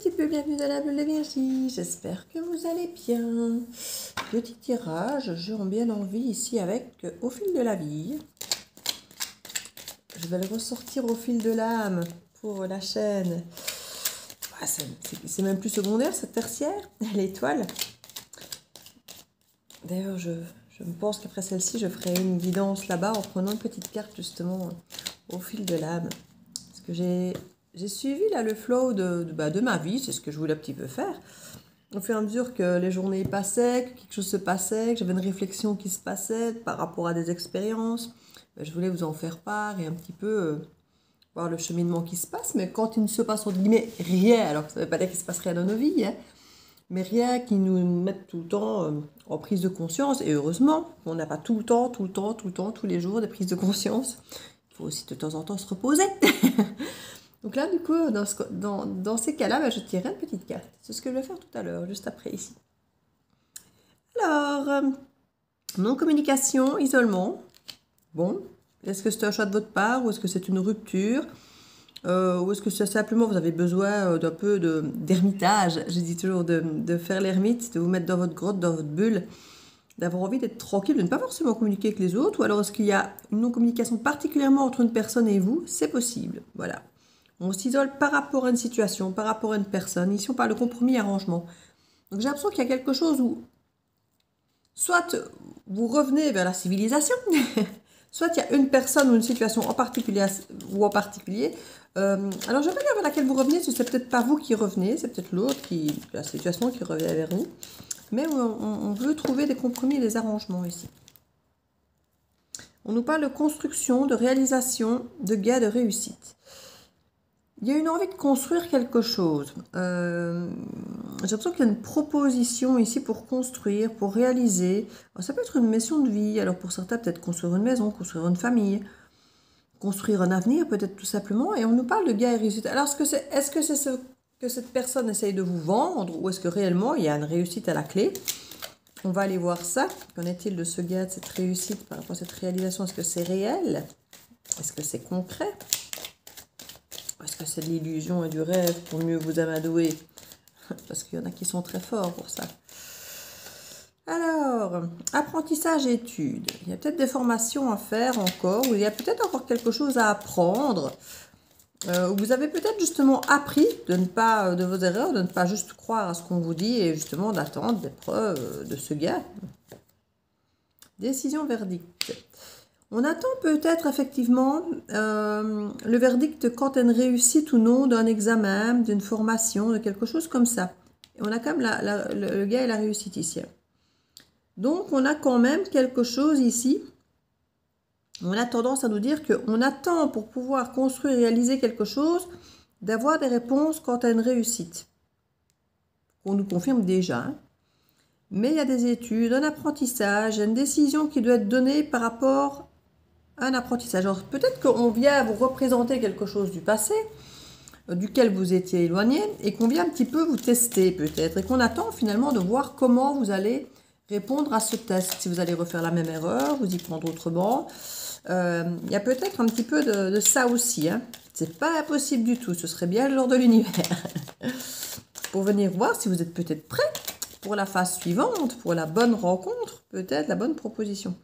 petit peu, bienvenue dans la bulle de Virgie, j'espère que vous allez bien. Petit tirage, j'ai bien envie ici avec Au fil de la vie. Je vais le ressortir au fil de l'âme pour la chaîne. Ah, c'est même plus secondaire, c'est tertiaire, l'étoile. D'ailleurs, je me pense qu'après celle-ci, je ferai une guidance là-bas en prenant une petite carte justement au fil de l'âme. Parce que j'ai suivi là le flow de ma vie, c'est ce que je voulais un petit peu faire. Au fur et à mesure que les journées passaient, que quelque chose se passait, que j'avais une réflexion qui se passait par rapport à des expériences, je voulais vous en faire part et un petit peu voir le cheminement qui se passe. Mais quand il ne se passe entre guillemets rien, alors ça ne veut pas dire qu'il ne se passe rien dans nos vies, hein, mais rien qui nous mette tout le temps en prise de conscience. Et heureusement, on n'a pas tout le temps, tous les jours des prises de conscience. Il faut aussi de temps en temps se reposer. Donc là, du coup, dans ces cas-là, je tirerai une petite carte. C'est ce que je vais faire tout à l'heure, juste après ici. Alors, non-communication, isolement. Bon, est-ce que c'est un choix de votre part ou est-ce que c'est une rupture ou est-ce que c'est simplement vous avez besoin d'un peu d'ermitage, je dis toujours de faire l'ermite, de vous mettre dans votre grotte, dans votre bulle, d'avoir envie d'être tranquille, de ne pas forcément communiquer avec les autres, ou alors est-ce qu'il y a une non-communication particulièrement entre une personne et vous? C'est possible, voilà. On s'isole par rapport à une situation, par rapport à une personne. Ici, on parle de compromis et arrangement. Donc j'ai l'impression qu'il y a quelque chose où soit vous revenez vers la civilisation, soit il y a une personne ou une situation en particulier. Alors je ne vais pas dire vers laquelle vous revenez, parce que c'est peut-être pas vous qui revenez, c'est peut-être l'autre, la situation qui revient vers nous. Mais on veut trouver des compromis et des arrangements ici. On nous parle de construction, de réalisation, de gain, de réussite. Il y a une envie de construire quelque chose. J'ai l'impression qu'il y a une proposition ici pour construire, pour réaliser. Alors, ça peut être une mission de vie. Alors pour certains, peut-être construire une maison, construire une famille, construire un avenir, peut-être tout simplement. Et on nous parle de gain et réussite. Alors est-ce que c'est ce que cette personne essaye de vous vendre ou est-ce que réellement il y a une réussite à la clé? On va aller voir ça. Qu'en est-il de ce gain, de cette réussite par rapport à cette réalisation? Est-ce que c'est réel? Est-ce que c'est concret? Est-ce que c'est de l'illusion et du rêve pour mieux vous amadouer? Parce qu'il y en a qui sont très forts pour ça. Alors, apprentissage et études. Il y a peut-être des formations à faire encore, ou il y a peut-être encore quelque chose à apprendre. Vous avez peut-être justement appris de vos erreurs, de ne pas juste croire à ce qu'on vous dit et justement d'attendre des preuves de ce gain. Décision verdict. On attend peut-être effectivement le verdict quant à une réussite ou non d'un examen, d'une formation, de quelque chose comme ça. Et on a quand même le gain et la réussite ici. Donc on a quand même quelque chose ici. On a tendance à nous dire qu'on attend pour pouvoir construire et réaliser quelque chose, d'avoir des réponses quant à une réussite. On nous confirme déjà. Hein. Mais il y a des études, un apprentissage, une décision qui doit être donnée par rapport un apprentissage. Alors peut-être qu'on vient vous représenter quelque chose du passé, duquel vous étiez éloigné, et qu'on vient un petit peu vous tester peut-être, et qu'on attend finalement de voir comment vous allez répondre à ce test. Si vous allez refaire la même erreur, vous y prendre autrement. Il y a peut-être un petit peu de ça aussi. Hein. C'est pas impossible du tout, ce serait bien lors de l'univers. Pour venir voir si vous êtes peut-être prêt pour la phase suivante, pour la bonne rencontre, peut-être la bonne proposition.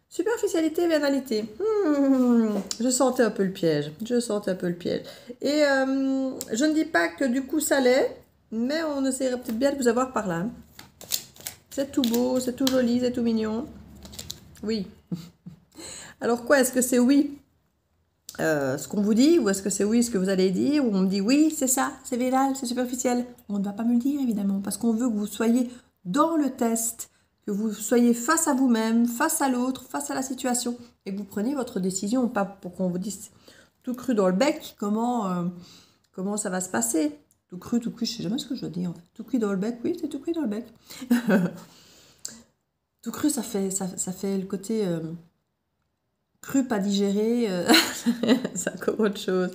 Superficialité, vénalité. Je sentais un peu le piège. Et je ne dis pas que du coup ça l'est, mais on essaierait peut-être bien de vous avoir par là. C'est tout beau, c'est tout joli, c'est tout mignon. Oui. Alors quoi, est-ce que c'est oui ce qu'on vous dit, ou est-ce que c'est oui ce que vous allez dire, ou on me dit oui, c'est ça, c'est vénal, c'est superficiel? On ne va pas me le dire évidemment, parce qu'on veut que vous soyez dans le test, que vous soyez face à vous-même, face à l'autre, face à la situation, et que vous preniez votre décision, pas pour qu'on vous dise tout cru dans le bec, comment ça va se passer. Tout cru, je ne sais jamais ce que je veux dire. En fait. Tout cru dans le bec, oui, c'est tout cru dans le bec. Tout cru, ça fait le côté cru, pas digéré, c'est encore autre chose.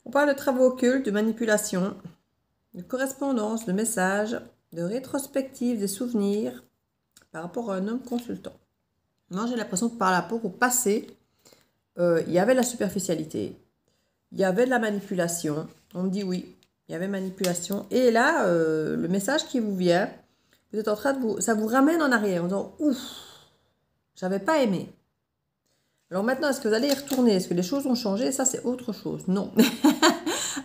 On parle de travaux occultes, de manipulation, de correspondance, de messages, de rétrospective des souvenirs, par rapport à un homme consultant. Moi, j'ai l'impression que par rapport au passé, il y avait de la superficialité, il y avait de la manipulation. On me dit oui, Il y avait manipulation. Et là, le message qui vous vient, vous êtes en train de vous... Ça vous ramène en arrière en disant, ouf, j'avais pas aimé. Alors maintenant, est-ce que vous allez y retourner? Est-ce que les choses ont changé? Ça, c'est autre chose. Non.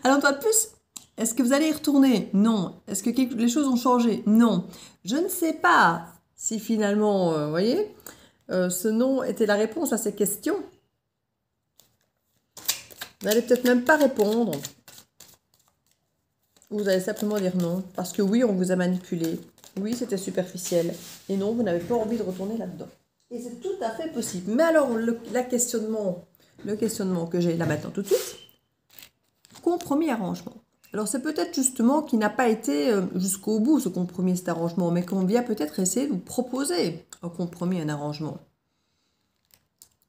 Alors, une fois de plus, est-ce que vous allez y retourner? Non. Est-ce que les choses ont changé? Non. Je ne sais pas si finalement, vous voyez, ce non était la réponse à ces questions. Vous n'allez peut-être même pas répondre. Vous allez simplement dire non. Parce que oui, on vous a manipulé. Oui, c'était superficiel. Et non, vous n'avez pas envie de retourner là-dedans. Et c'est tout à fait possible. Mais alors, le questionnement que j'ai là maintenant tout de suite, compromis, arrangement. Alors, c'est peut-être justement qu'il n'a pas été jusqu'au bout, ce compromis, cet arrangement, mais qu'on vient peut-être essayer de vous proposer un compromis, un arrangement.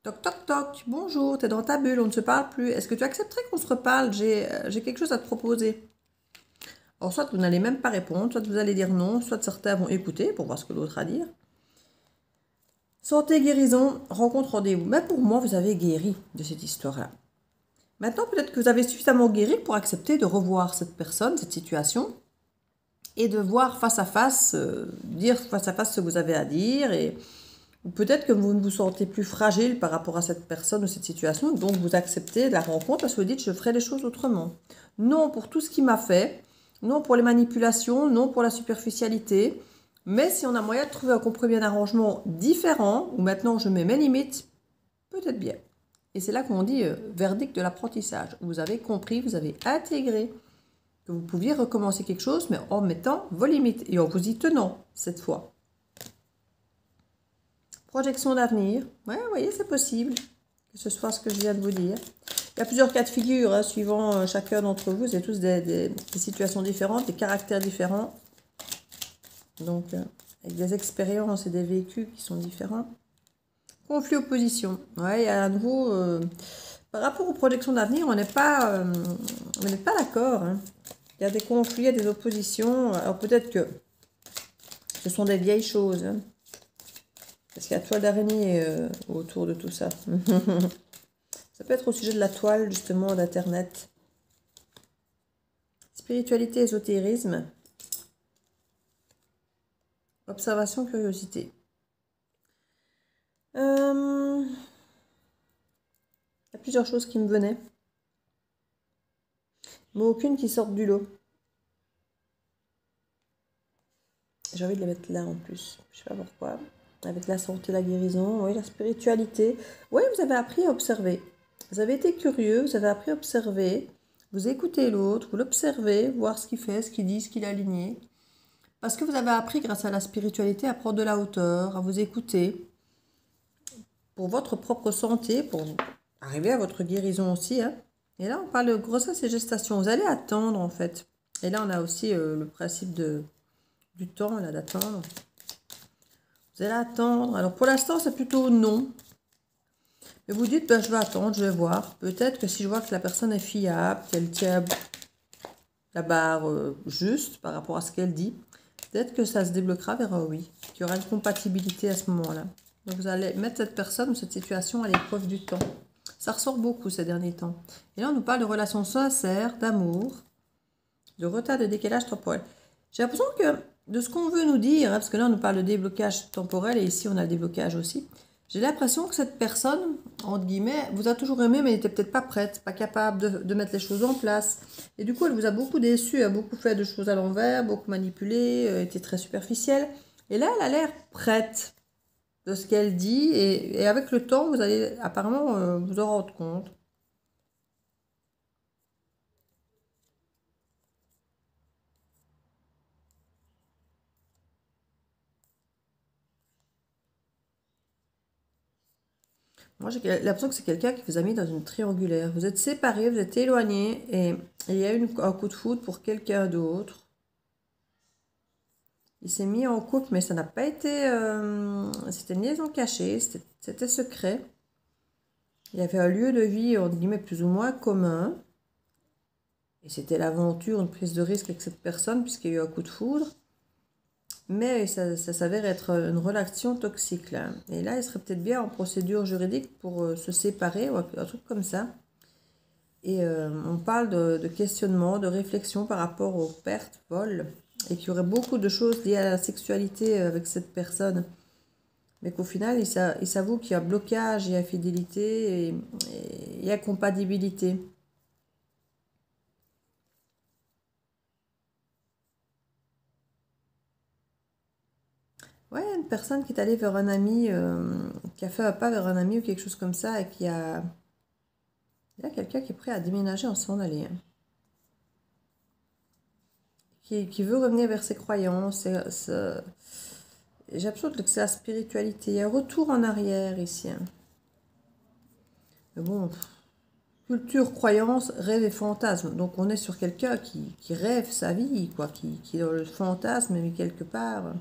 Toc, toc, toc, bonjour, t'es dans ta bulle, on ne se parle plus. Est-ce que tu accepterais qu'on se reparle? J'ai quelque chose à te proposer. Alors, soit vous n'allez même pas répondre, soit vous allez dire non, soit certains vont écouter pour voir ce que l'autre a à dire. Santé, guérison, rencontre, rendez-vous. Mais pour moi, vous avez guéri de cette histoire-là. Maintenant, peut-être que vous avez suffisamment guéri pour accepter de revoir cette personne, cette situation, et de voir face à face, dire face à face ce que vous avez à dire, et peut-être que vous ne vous sentez plus fragile par rapport à cette personne ou cette situation, donc vous acceptez la rencontre parce que vous dites je ferai les choses autrement. Non pour tout ce qui m'a fait, non pour les manipulations, non pour la superficialité, mais si on a moyen de trouver un compromis, un arrangement différent, où maintenant je mets mes limites, peut-être bien. Et c'est là qu'on dit verdict de l'apprentissage. Vous avez compris, vous avez intégré que vous pouviez recommencer quelque chose, mais en mettant vos limites et en vous y tenant cette fois. Projection d'avenir. Ouais, vous voyez, c'est possible que ce soit ce que je viens de vous dire. Il y a plusieurs cas de figure, hein, suivant chacun d'entre vous. C'est tous des situations différentes, des caractères différents. Donc, avec des expériences et des vécus qui sont différents. Conflit, opposition. Ouais, il y a à nouveau... par rapport aux projections d'avenir, on n'est pas d'accord. Hein. Il y a des conflits, il y a des oppositions. Alors peut-être que ce sont des vieilles choses. Hein. Parce qu'il y a la toile d'araignée autour de tout ça. Ça peut être au sujet de la toile, justement, d'Internet. Spiritualité, ésotérisme. Observation, curiosité. Il y a plusieurs choses qui me venaient. Mais aucune qui sortent du lot. J'ai envie de les mettre là en plus. Je sais pas pourquoi. Avec la santé, la guérison, oui, la spiritualité. Oui, vous avez appris à observer. Vous avez été curieux, vous avez appris à observer. Vous écoutez l'autre, vous l'observez, voir ce qu'il fait, ce qu'il dit, ce qu'il a aligné. Parce que vous avez appris, grâce à la spiritualité, à prendre de la hauteur, à vous écouter. Pour votre propre santé, pour arriver à votre guérison aussi. Hein. Et là, on parle de grossesse et gestation. Vous allez attendre, en fait. Et là, on a aussi le principe du temps, là, d'attendre. Vous allez attendre. Alors, pour l'instant, c'est plutôt non. Mais vous dites, ben, je vais attendre, je vais voir. Peut-être que si je vois que la personne est fiable, qu'elle tient la barre juste par rapport à ce qu'elle dit, peut-être que ça se débloquera vers un oui. Qu'il y aura une compatibilité à ce moment-là. Donc, vous allez mettre cette personne ou cette situation à l'épreuve du temps. Ça ressort beaucoup ces derniers temps. Et là, on nous parle de relations sincères, d'amour, de retard, de décalage temporel. J'ai l'impression que de ce qu'on veut nous dire, hein, parce que là, on nous parle de déblocage temporel et ici, on a le déblocage aussi. J'ai l'impression que cette personne, entre guillemets, vous a toujours aimé, mais elle n'était peut-être pas prête, pas capable de mettre les choses en place. Et du coup, elle vous a beaucoup déçu, a beaucoup fait de choses à l'envers, beaucoup manipulé, était très superficielle. Et là, elle a l'air prête de ce qu'elle dit. Et avec le temps, vous allez apparemment vous en rendre compte. Moi, j'ai l'impression que c'est quelqu'un qui vous a mis dans une triangulaire. Vous êtes séparés, vous êtes éloignés et il y a eu un coup de foudre pour quelqu'un d'autre. Il s'est mis en couple, mais ça n'a pas été... c'était une liaison cachée, c'était secret. Il y avait un lieu de vie, entre guillemets, plus ou moins commun. Et c'était l'aventure, une prise de risque avec cette personne, puisqu'il y a eu un coup de foudre. Mais ça s'avère être une relation toxique, là. Et là, il serait peut-être bien en procédure juridique pour se séparer, ou un truc comme ça. Et on parle de questionnement, de réflexion par rapport aux pertes, vols, et qu'il y aurait beaucoup de choses liées à la sexualité avec cette personne. Mais qu'au final, il s'avoue qu'il y a blocage, il y a infidélité et il y a compatibilité. Ouais, une personne qui est allée vers un ami, qui a fait un pas vers un ami ou quelque chose comme ça, et qui a... Il y a quelqu'un qui est prêt à déménager en s'en aller. Hein. Qui veut revenir vers ses croyances. J'ai l'impression que c'est la spiritualité. Il y a un retour en arrière ici. Hein. Mais bon, culture, croyance, rêve et fantasme. Donc on est sur quelqu'un qui rêve sa vie, quoi, qui est dans le fantasme, mais quelque part,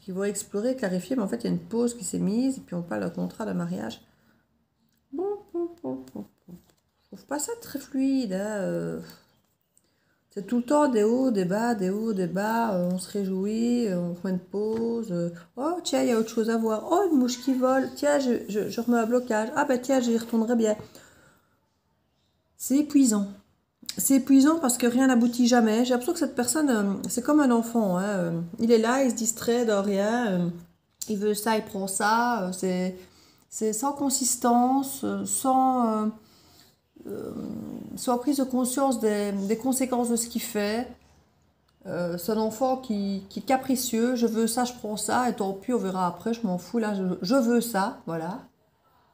qui va explorer, clarifier. Mais en fait, il y a une pause qui s'est mise, et puis on parle d'un contrat, d'un mariage. Bon. Je trouve pas ça très fluide. Hein, c'est tout le temps des hauts, des bas, des hauts, des bas. On se réjouit, on fait une pause. Oh, tiens, il y a autre chose à voir. Oh, une mouche qui vole. Tiens, je remets un blocage. Ah, ben tiens, j'y retournerai bien. C'est épuisant. C'est épuisant parce que rien n'aboutit jamais. J'ai l'impression que cette personne, c'est comme un enfant. Hein. Il est là, il se distrait de rien. Il veut ça, il prend ça. C'est sans consistance, sans prise de conscience des conséquences de ce qu'il fait. C'est un enfant qui est capricieux. Je veux ça, je prends ça. Et tant pis, on verra après. Je m'en fous. Là, je veux ça. Voilà.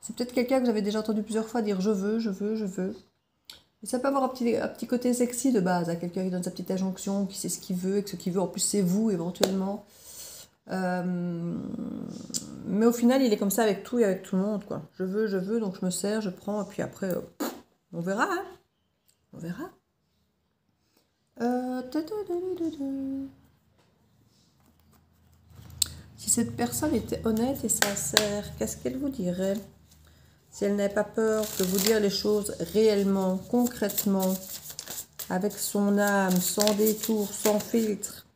C'est peut-être quelqu'un que j'avais déjà entendu plusieurs fois dire je veux, je veux, je veux. Et ça peut avoir un petit côté sexy de base, à quelqu'un qui donne sa petite injonction, qui sait ce qu'il veut, et que ce qu'il veut en plus c'est vous éventuellement. Mais au final il est comme ça avec tout et avec tout le monde, quoi. Je veux, donc je me sers, je prends, et puis après, on verra, hein. On verra. Si cette personne était honnête et sincère, qu'est-ce qu'elle vous dirait? Si elle n'avait pas peur de vous dire les choses réellement, concrètement, avec son âme, sans détour, sans filtre.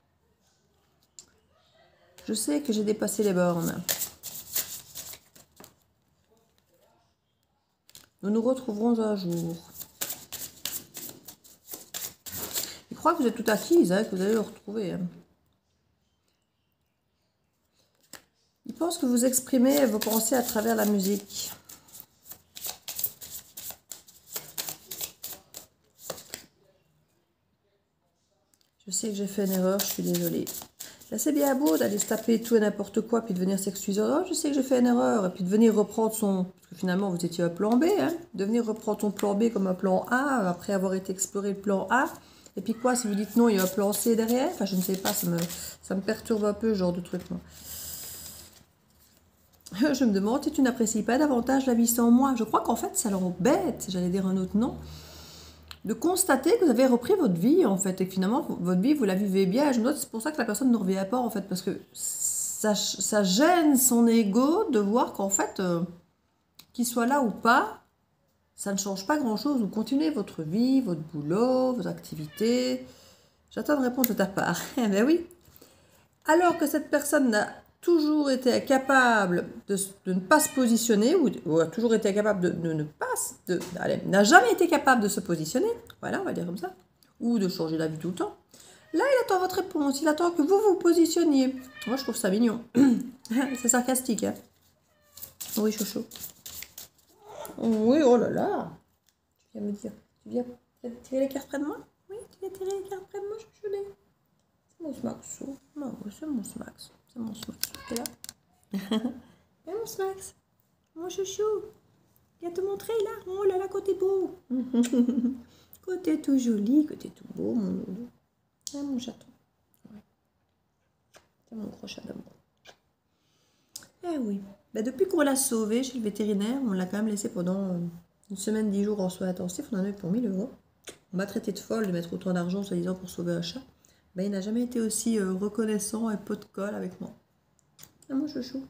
Je sais que j'ai dépassé les bornes. Nous nous retrouverons un jour. Il croit que vous êtes tout acquise, hein, que vous allez le retrouver. Hein. Il pense que vous exprimez vos pensées à travers la musique. Je sais que j'ai fait une erreur, je suis désolée. Là, c'est bien beau d'aller se taper tout et n'importe quoi, puis de venir s'excuser. Oh, je sais que j'ai fait une erreur. Et puis de venir reprendre son... Parce que finalement, vous étiez un plan B. Hein, de venir reprendre son plan B comme un plan A, après avoir été exploré le plan A. Et puis quoi, si vous dites non, il y a un plan C derrière. Enfin, je ne sais pas, ça me perturbe un peu, ce genre de truc. Moi. Je me demande si tu n'apprécies pas davantage la vie sans moi. Je crois qu'en fait, ça leur embête, j'allais dire un autre nom, de constater que vous avez repris votre vie, en fait, et que finalement, votre vie, vous la vivez bien. Je me demande, c'est pour ça que la personne ne revient pas, en fait, parce que ça gêne son ego de voir qu'en fait, qu'il soit là ou pas, ça ne change pas grand-chose. Vous continuez votre vie, votre boulot, vos activités. J'attends une réponse de ta part. Eh bien oui. Alors que cette personne n'a toujours été incapable de ne pas se positionner, ou a toujours été incapable de ne pas, n'a jamais été capable de se positionner, voilà, on va dire comme ça, ou de changer d'avis tout le temps. Là, il attend votre réponse, il attend que vous vous positionniez. Moi, je trouve ça mignon. C'est sarcastique, hein. Oui, chouchou. Oui, oh là là. Tu viens me dire, tu viens tirer les cartes près de moi? Oui, tu viens tirer les cartes près de moi, chouchoulet. C'est mon Smax. Non, c'est mon Smax. C'est mon Smax. T'es là? Et mon Smax. Mon chouchou. Viens te montrer là. Oh là là, côté beau. Côté tout joli, côté tout beau, mon loulou. Ah, mon chaton. Ouais. C'est mon gros chat d'amour. Eh oui. Ben, depuis qu'on l'a sauvé chez le vétérinaire, on l'a quand même laissé pendant une semaine, 10 jours en soins intensifs. On en a eu pour 1000 €. On m'a traité de folle de mettre autant d'argent, soi-disant, pour sauver un chat. Ben, il n'a jamais été aussi reconnaissant et pot de colle avec moi. Ah, mon chouchou.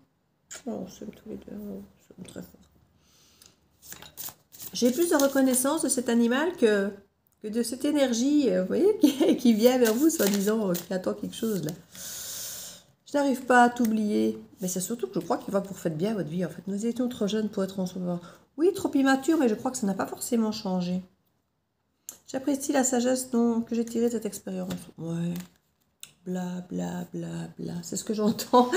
Oh, on s'aime tous les deux. On s'aime très fort. J'ai plus de reconnaissance de cet animal que de cette énergie, vous voyez, qui vient vers vous, soi-disant, qui attend quelque chose, là. Je n'arrive pas à t'oublier. Mais c'est surtout que je crois qu'il va que vous faites bien votre vie, en fait. Nous étions trop jeunes pour être ensemble. Oui, trop immature, mais je crois que ça n'a pas forcément changé. J'apprécie la sagesse que j'ai tirée de cette expérience. Ouais, bla bla bla bla, c'est ce que j'entends.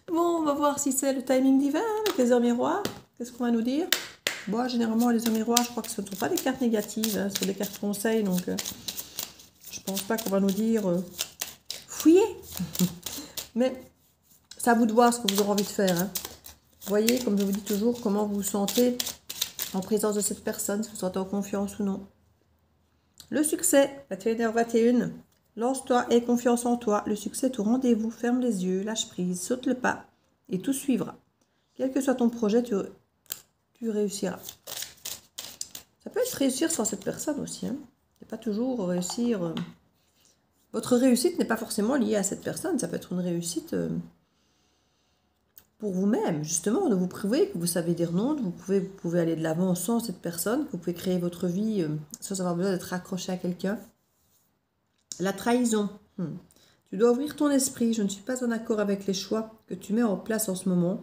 Bon, on va voir si c'est le timing divin avec les heures miroirs. Qu'est-ce qu'on va nous dire? Bon, généralement, les heures miroirs, je crois que ce ne sont pas des cartes négatives, hein, ce sont des cartes conseils, donc je pense pas qu'on va nous dire fouillez. Mais c'est à vous de voir ce que vous aurez envie de faire. Hein. Voyez, comme je vous dis toujours, comment vous vous sentez en présence de cette personne, si vous vous sentez en confiance ou non. Le succès, 21h21. Lance-toi, aie confiance en toi. Le succès est au rendez-vous. Ferme les yeux, lâche prise, saute le pas et tout suivra. Quel que soit ton projet, tu réussiras. Ça peut être réussir sans cette personne aussi. Hein. C'est pas toujours réussir. Votre réussite n'est pas forcément liée à cette personne. Ça peut être une réussite pour vous-même, justement, de vous prouver que vous savez dire non, vous pouvez aller de l'avant sans cette personne, que vous pouvez créer votre vie sans avoir besoin d'être accroché à quelqu'un. La trahison. Tu dois ouvrir ton esprit. Je ne suis pas en accord avec les choix que tu mets en place en ce moment.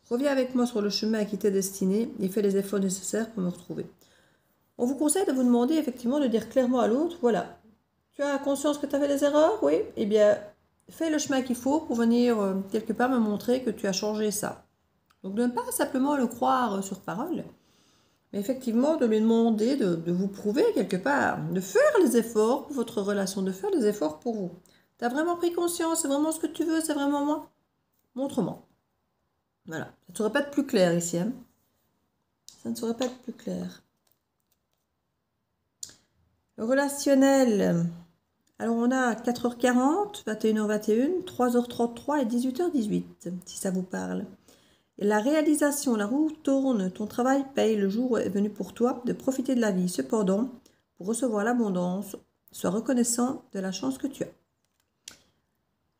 Reviens avec moi sur le chemin qui t'est destiné et fais les efforts nécessaires pour me retrouver. On vous conseille de vous demander effectivement de dire clairement à l'autre, voilà, tu as conscience que tu as fait des erreurs, oui, eh bien, fais le chemin qu'il faut pour venir quelque part me montrer que tu as changé ça. Donc de ne pas simplement le croire sur parole, mais effectivement de lui demander de vous prouver quelque part, de faire les efforts pour votre relation, de faire les efforts pour vous. Tu as vraiment pris conscience, c'est vraiment ce que tu veux, c'est vraiment moi? Montre-moi. Voilà, ça ne saurait pas être plus clair ici. Hein. Ça ne saurait pas être plus clair. Le relationnel, alors on a 4h40, 21h21, 3h33 et 18h18, si ça vous parle. Et la réalisation, la roue tourne, ton travail paye, le jour est venu pour toi de profiter de la vie. Cependant, pour recevoir l'abondance, sois reconnaissant de la chance que tu as.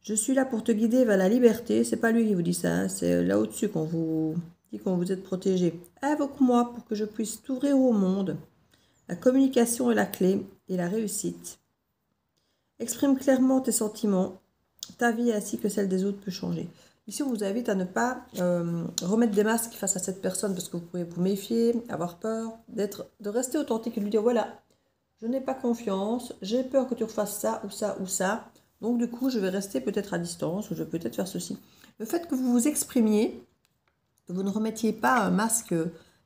Je suis là pour te guider vers la liberté, c'est pas lui qui vous dit ça, hein, c'est là au-dessus qu'on vous dit qu'on vous êtes protégé. Invoque-moi pour que je puisse t'ouvrir au monde. La communication est la clé et la réussite. Exprime clairement tes sentiments. Ta vie ainsi que celle des autres peut changer. Ici, on vous invite à ne pas remettre des masques face à cette personne parce que vous pouvez vous méfier, avoir peur, de rester authentique et de lui dire voilà, je n'ai pas confiance, j'ai peur que tu refasses ça ou ça ou ça. Donc du coup, je vais rester peut-être à distance ou je vais peut-être faire ceci. Le fait que vous vous exprimiez, que vous ne remettiez pas un masque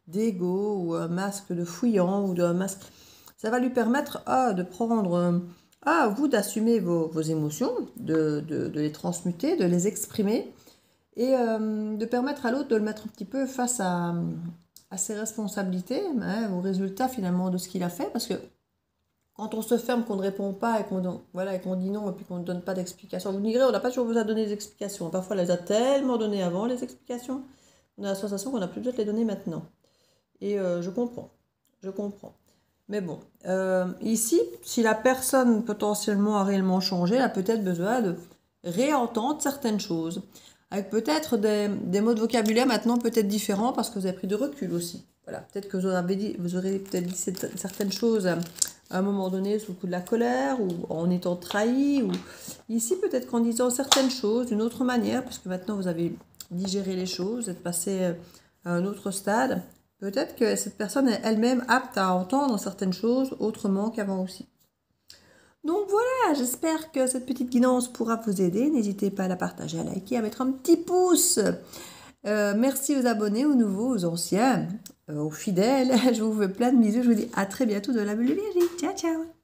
d'ego ou un masque de fouillant ou un masque, ça va lui permettre de prendre, vous d'assumer vos émotions, de les transmuter, de les exprimer et de permettre à l'autre de le mettre un petit peu face à ses responsabilités, hein, aux résultats finalement de ce qu'il a fait, parce que quand on se ferme, qu'on ne répond pas et qu'on dit non et puis qu'on ne donne pas d'explications, vous me direz, on n'a pas toujours besoin de donner des explications. Parfois, on les a tellement données avant, les explications, on a la sensation qu'on n'a plus besoin de les donner maintenant. Et je comprends. Mais bon, ici, si la personne potentiellement a réellement changé, elle a peut-être besoin de réentendre certaines choses. Avec peut-être des mots de vocabulaire maintenant peut-être différents parce que vous avez pris de recul aussi. Voilà, peut-être que vous aurez peut-être dit certaines choses à un moment donné sous le coup de la colère ou en étant trahi. Ou ici, peut-être qu'en disant certaines choses d'une autre manière, puisque maintenant vous avez digéré les choses, vous êtes passé à un autre stade. Peut-être que cette personne est elle-même apte à entendre certaines choses autrement qu'avant aussi. Donc voilà, j'espère que cette petite guidance pourra vous aider. N'hésitez pas à la partager, à liker, à mettre un petit pouce. Merci aux abonnés, aux nouveaux, aux anciens, aux fidèles. Je vous fais plein de bisous. Je vous dis à très bientôt de la belle Virginie. Ciao, ciao.